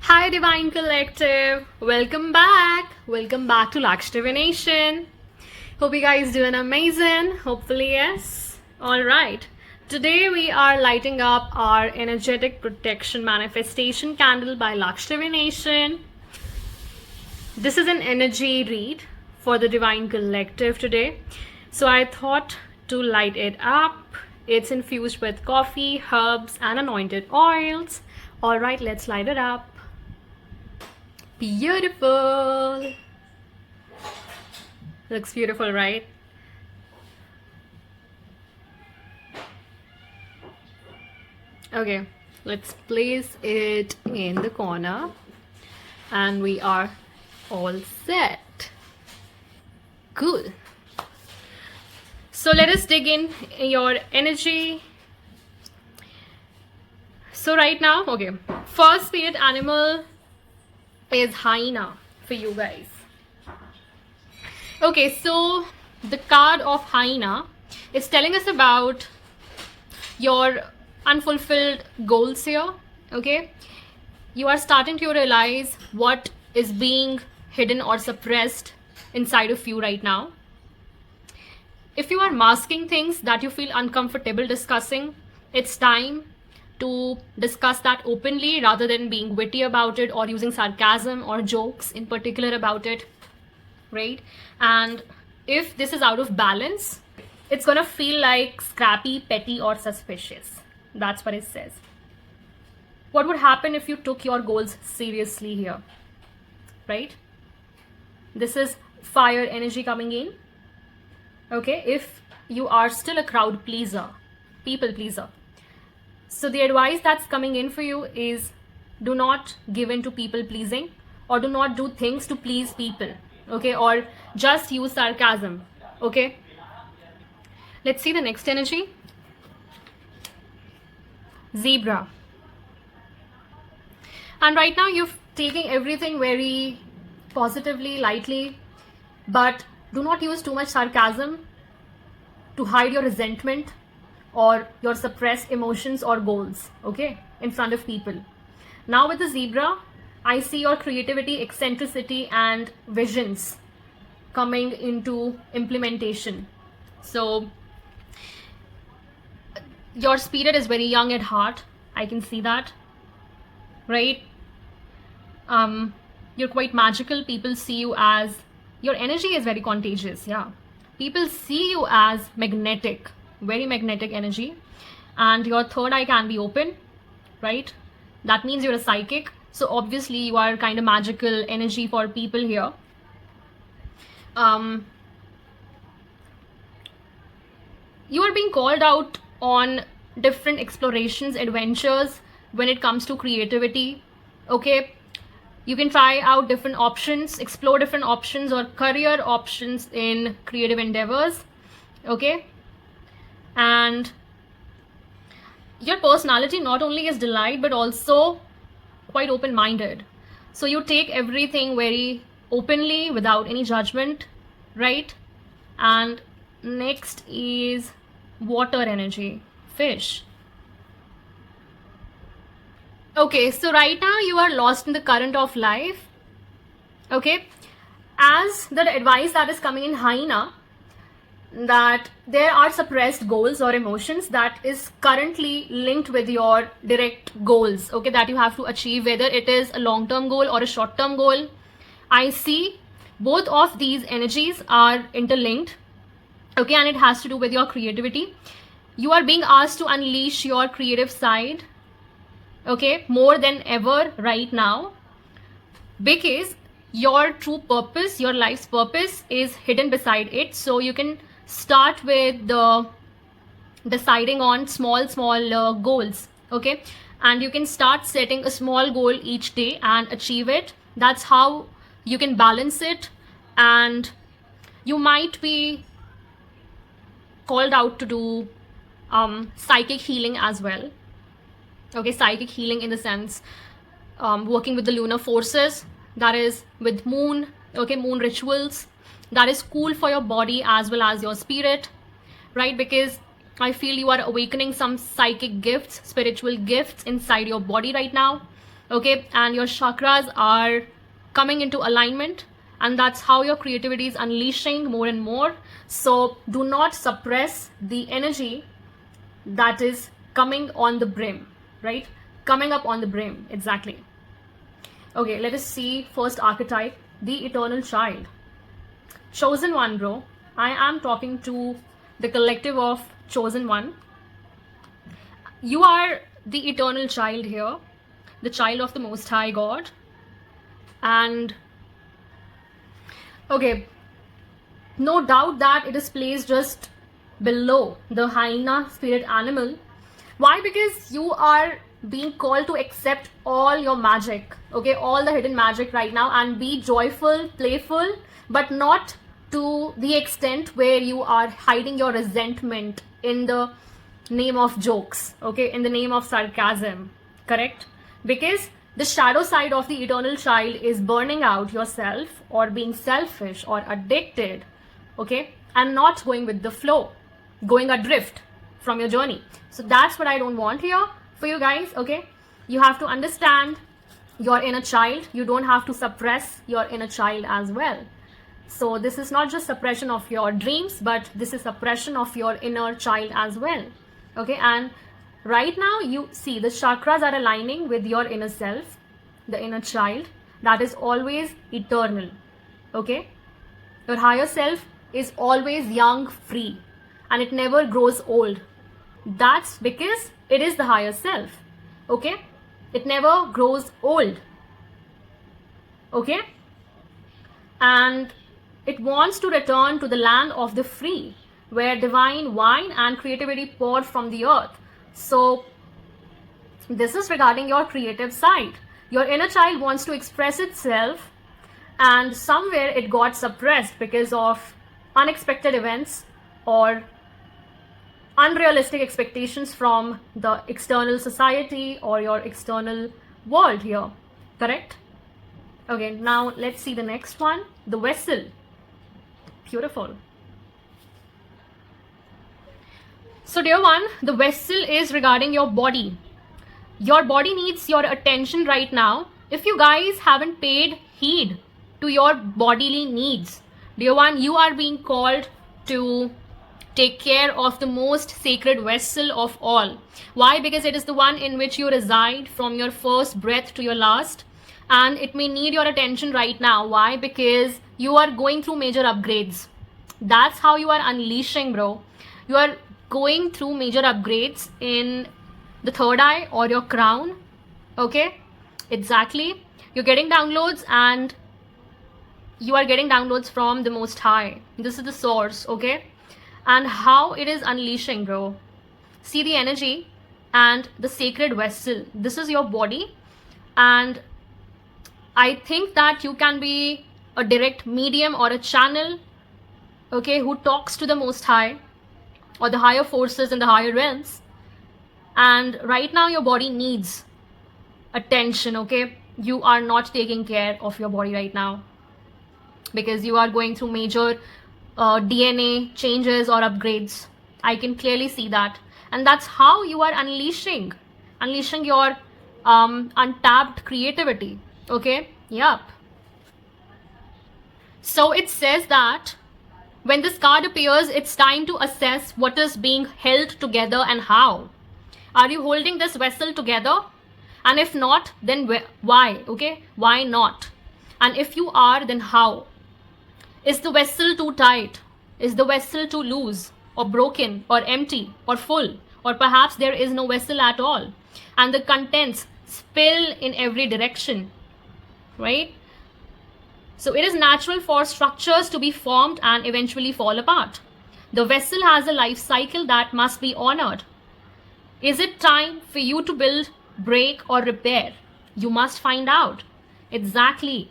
Hi, Divine Collective. Welcome back. Welcome back to Laksh Divination. Hope you guys doing amazing. Hopefully, yes. All right. Today we are lighting up our energetic protection manifestation candle by Laksh Divination. This is an energy read for the Divine Collective today. So I thought to light it up. It's infused with coffee, herbs, and anointed oils. All right, let's light it up. Beautiful. Looks beautiful, right? Okay, let's place it in the corner and we are all set. Cool. So let us dig in your energy. So right now, okay, first spirit animal is hyena for you guys. Okay, so the card of hyena is telling us about your unfulfilled goals here. Okay, you are starting to realize what is being hidden or suppressed inside of you right now. If you are masking things that you feel uncomfortable discussing, it's time to discuss that openly rather than being witty about it or using sarcasm or jokes in particular about it, right? And if this is out of balance, it's gonna feel like scrappy, petty, or suspicious. That's what it says. What would happen if you took your goals seriously here, right? This is fire energy coming in. Okay, if you are still a crowd pleaser, people pleaser, so the advice that's coming in for you is do not give in to people pleasing or do not do things to please people, okay, or just use sarcasm, okay. Let's see the next energy. Zebra. And right now you're taking everything very positively, lightly, but do not use too much sarcasm to hide your resentment or your suppressed emotions or goals, okay, in front of people. Now with the zebra, I see your creativity, eccentricity, and visions coming into implementation. So your spirit is very young at heart. I can see that, right? You're quite magical. People see you as, your energy is very contagious. Yeah, people see you as magnetic, very magnetic energy, and your third eye can be open, right? That means you're a psychic, so obviously you are kind of magical energy for people here. You are being called out on different explorations, adventures when it comes to creativity, okay. You can try out different options, explore different options or career options in creative endeavors, okay. And your personality not only is delight but also quite open-minded, so you take everything very openly without any judgment, right? And next is water energy, fish. Okay, so right now you are lost in the current of life, okay. As the advice that is coming in hyena, that there are suppressed goals or emotions that is currently linked with your direct goals, okay, that you have to achieve, whether it is a long-term goal or a short-term goal. I see both of these energies are interlinked, okay, and it has to do with your creativity. You are being asked to unleash your creative side, okay, more than ever right now, because your true purpose, your life's purpose is hidden beside it. So you can start with the deciding on small goals, okay, and you can start setting a small goal each day and achieve it. That's how you can balance it. And you might be called out to do psychic healing as well, okay. Psychic healing in the sense working with the lunar forces, that is with moon, okay, moon rituals. That is cool for your body as well as your spirit, right? Because I feel you are awakening some psychic gifts, spiritual gifts inside your body right now, okay, and your chakras are coming into alignment, and that's how your creativity is unleashing more and more. So do not suppress the energy that is coming on the brim, right? Coming up on the brim, exactly. Okay, let us see first archetype, the eternal child. Chosen one, bro. I am talking to the collective of chosen one. You are the eternal child here, the child of the Most High God. And okay, no doubt that it is placed just below the hyena spirit animal. Why? Because you are being called to accept all your magic, okay, all the hidden magic right now, and be joyful, playful, but not to the extent where you are hiding your resentment in the name of jokes, okay, in the name of sarcasm, correct? Because the shadow side of the eternal child is burning out yourself or being selfish or addicted, okay, and not going with the flow, going adrift from your journey. So that's what I don't want here for you guys, okay? You have to understand your inner child. You don't have to suppress your inner child as well. So this is not just suppression of your dreams, but this is suppression of your inner child as well, okay? And right now you see the chakras are aligning with your inner self, the inner child that is always eternal, okay? Your higher self is always young, free, and it never grows old. That's because it is the higher self, okay? It never grows old, okay? And it wants to return to the land of the free, where divine wine and creativity pour from the earth. So this is regarding your creative side. Your inner child wants to express itself, and somewhere it got suppressed because of unexpected events or unrealistic expectations from the external society or your external world here, correct? Okay, now let's see the next one, the vessel. Beautiful. So dear one, the vessel is regarding your body. Your body needs your attention right now. If you guys haven't paid heed to your bodily needs, dear one, you are being called to take care of the most sacred vessel of all. Why? Because it is the one in which you reside from your first breath to your last, and it may need your attention right now. Why? Because you are going through major upgrades. That's how you are unleashing, bro. You are going through major upgrades in the third eye or your crown, okay? Exactly. You're getting downloads, and you are getting downloads from the Most High. This is the source, okay? And how it is unleashing, bro. See the energy and the sacred vessel. This is your body, and I think that you can be a direct medium or a channel, okay, who talks to the Most High or the higher forces in the higher realms. And right now your body needs attention, okay? You are not taking care of your body right now because you are going through major DNA changes or upgrades. I can clearly see that. And that's how you are unleashing your untapped creativity, okay? Yep. So it says that when this card appears, it's time to assess what is being held together and how. Are you holding this vessel together? And if not, then why? Okay, why not? And if you are, then how? Is the vessel too tight? Is the vessel too loose or broken or empty or full? Or perhaps there is no vessel at all and the contents spill in every direction, right? So it is natural for structures to be formed and eventually fall apart. The vessel has a life cycle that must be honored. Is it time for you to build, break, or repair? You must find out. Exactly.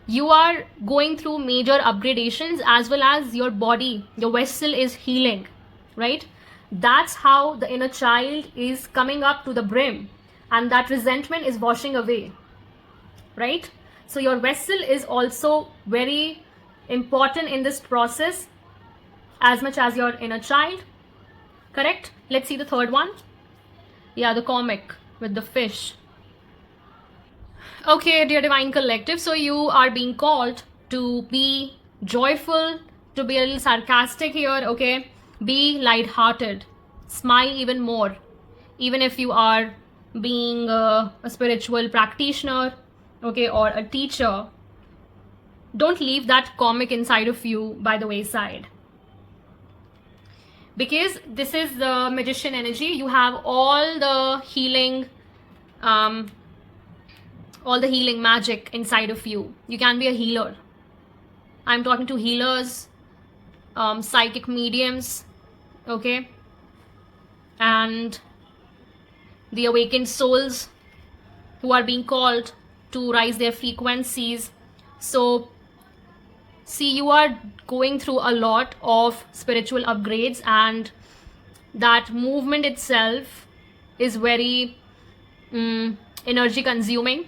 You are going through major upgradations as well as your body, your vessel is healing, right? That's how the inner child is coming up to the brim and that resentment is washing away, right? So your vessel is also very important in this process as much as your inner child, correct? Let's see the third one. Yeah, the comic with the fish. Okay, dear Divine Collective, so you are being called to be joyful, to be a little sarcastic here, okay? Be light-hearted, smile even more, even if you are being a spiritual practitioner, okay, or a teacher. Don't leave that comic inside of you by the wayside. Because this is the magician energy. You have all the healing magic inside of you. You can be a healer. I'm talking to healers, psychic mediums, okay, and the awakened souls who are being called to rise their frequencies. So see, you are going through a lot of spiritual upgrades, and that movement itself is very energy consuming,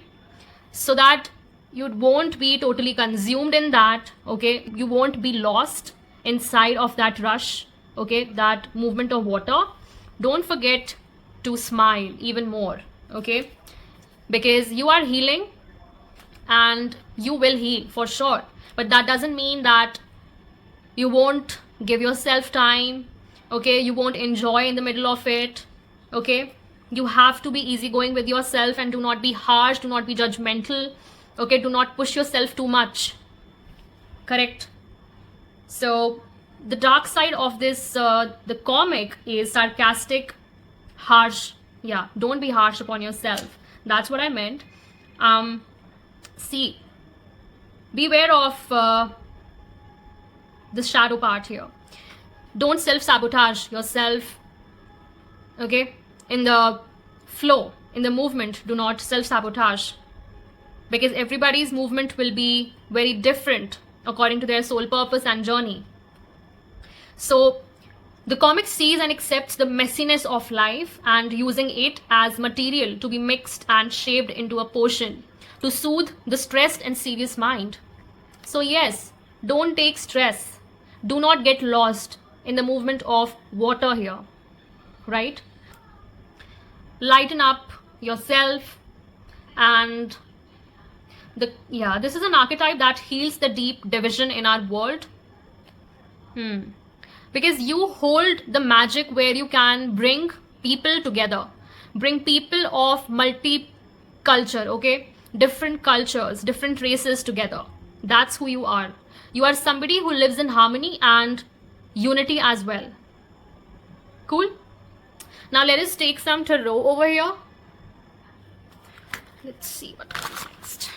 so that you won't be totally consumed in that, okay? You won't be lost inside of that rush, okay, that movement of water. Don't forget to smile even more, okay? Because you are healing and you will heal for sure, but that doesn't mean that you won't give yourself time, okay? You won't enjoy in the middle of it, okay? You have to be easygoing with yourself and do not be harsh, do not be judgmental, okay? Do not push yourself too much, correct? So the dark side of this, the comic, is sarcastic, harsh. Yeah, don't be harsh upon yourself. That's what I meant. See, beware of the shadow part here. Don't self-sabotage yourself, okay? In the flow, in the movement, do not self-sabotage, because everybody's movement will be very different according to their soul purpose and journey. So the comic sees and accepts the messiness of life and using it as material to be mixed and shaped into a potion to soothe the stressed and serious mind. So yes, don't take stress. Do not get lost in the movement of water here, right? Lighten up yourself. And this is an archetype that heals the deep division in our world. Because you hold the magic where you can bring people together, bring people of multi-culture, okay? Different cultures, different races together. That's who you are. You are somebody who lives in harmony and unity as well. Cool? Now let us take some tarot over here. Let's see what comes next.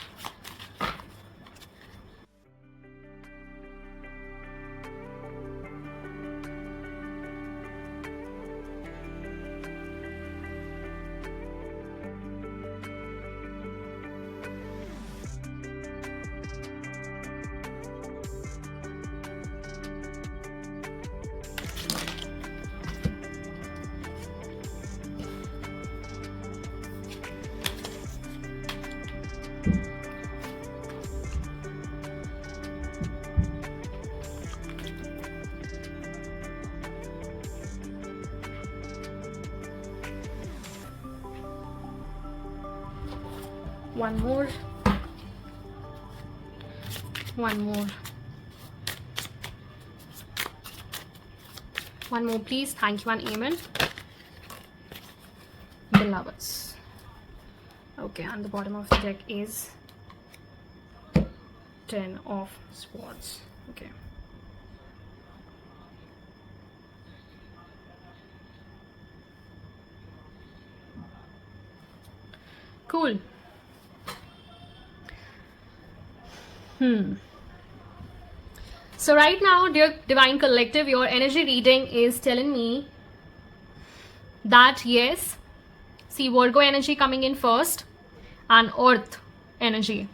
One more. One more, please. Thank you and amen. Beloveds. Okay, and the bottom of the deck is 10 of Swords. Okay. Cool. So right now, dear Divine Collective, your energy reading is telling me that yes, see Virgo energy coming in first and Earth energy.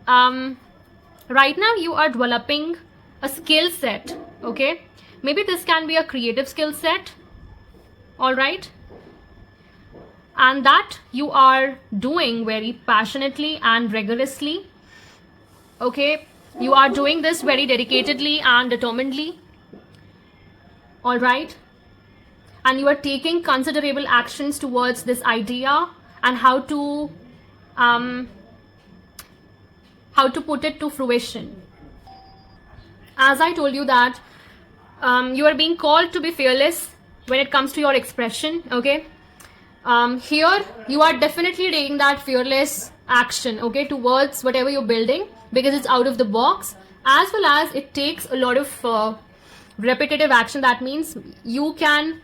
Right now you are developing a skill set, okay? Maybe this can be a creative skill set, all right? And that you are doing very passionately and rigorously, okay? You are doing this very dedicatedly and determinedly, all right? And you are taking considerable actions towards this idea and how to put it to fruition. As I told you that you are being called to be fearless when it comes to your expression. Okay, here you are definitely taking that fearless action, okay, towards whatever you're building, because it's out of the box, as well as it takes a lot of repetitive action. That means you can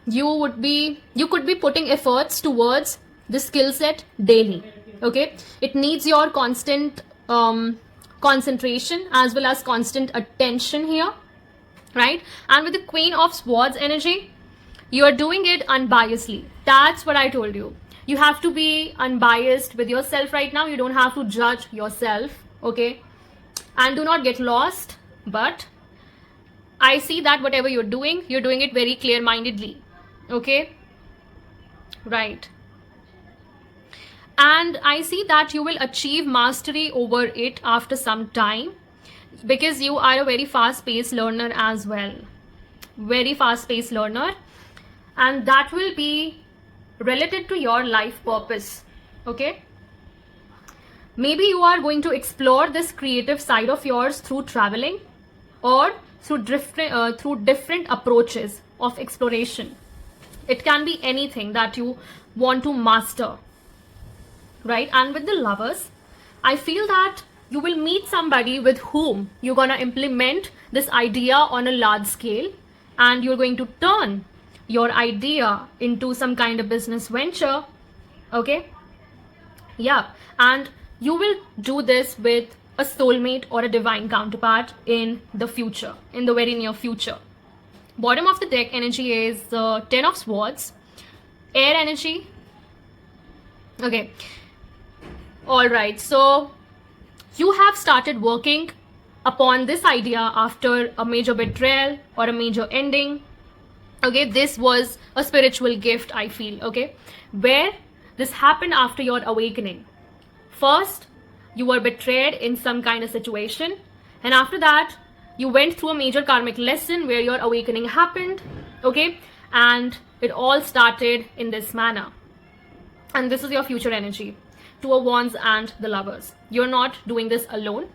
you could be putting efforts towards the skill set daily. Okay, it needs your constant concentration as well as constant attention here, right? And with the Queen of Swords energy, you are doing it unbiasedly. That's what I told you. You have to be unbiased with yourself right now. You don't have to judge yourself, okay? And do not get lost. But I see that whatever you're doing it very clear-mindedly, okay? Right. And I see that you will achieve mastery over it after some time, because you are a very fast-paced learner as well. Very fast-paced learner. And that will be related to your life purpose, okay? Maybe you are going to explore this creative side of yours through traveling or through different approaches of exploration. It can be anything that you want to master, right? And with the Lovers, I feel that you will meet somebody with whom you're gonna implement this idea on a large scale, and you're going to turn your idea into some kind of business venture, okay? Yeah, and you will do this with a soulmate or a divine counterpart in the future, in the very near future. Bottom of the deck energy is the Ten of Swords, air energy. Okay, all right, so you have started working upon this idea after a major betrayal or a major ending. Okay, this was a spiritual gift, I feel, okay, where this happened after your awakening. First, you were betrayed in some kind of situation, and after that, you went through a major karmic lesson where your awakening happened, okay, and it all started in this manner. And this is your future energy. Two of Wands and the Lovers. You're not doing this alone.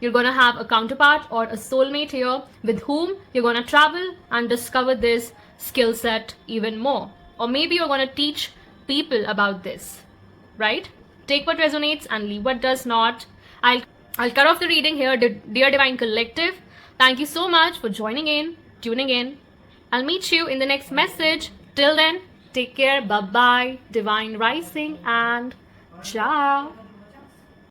You're going to have a counterpart or a soulmate here with whom you're going to travel and discover this skill set even more. Or maybe you're going to teach people about this, right? Take what resonates and leave what does not. I'll cut off the reading here, dear Divine Collective. Thank you so much for joining in, tuning in. I'll meet you in the next message. Till then, take care. Bye-bye. Divine Rising and ciao.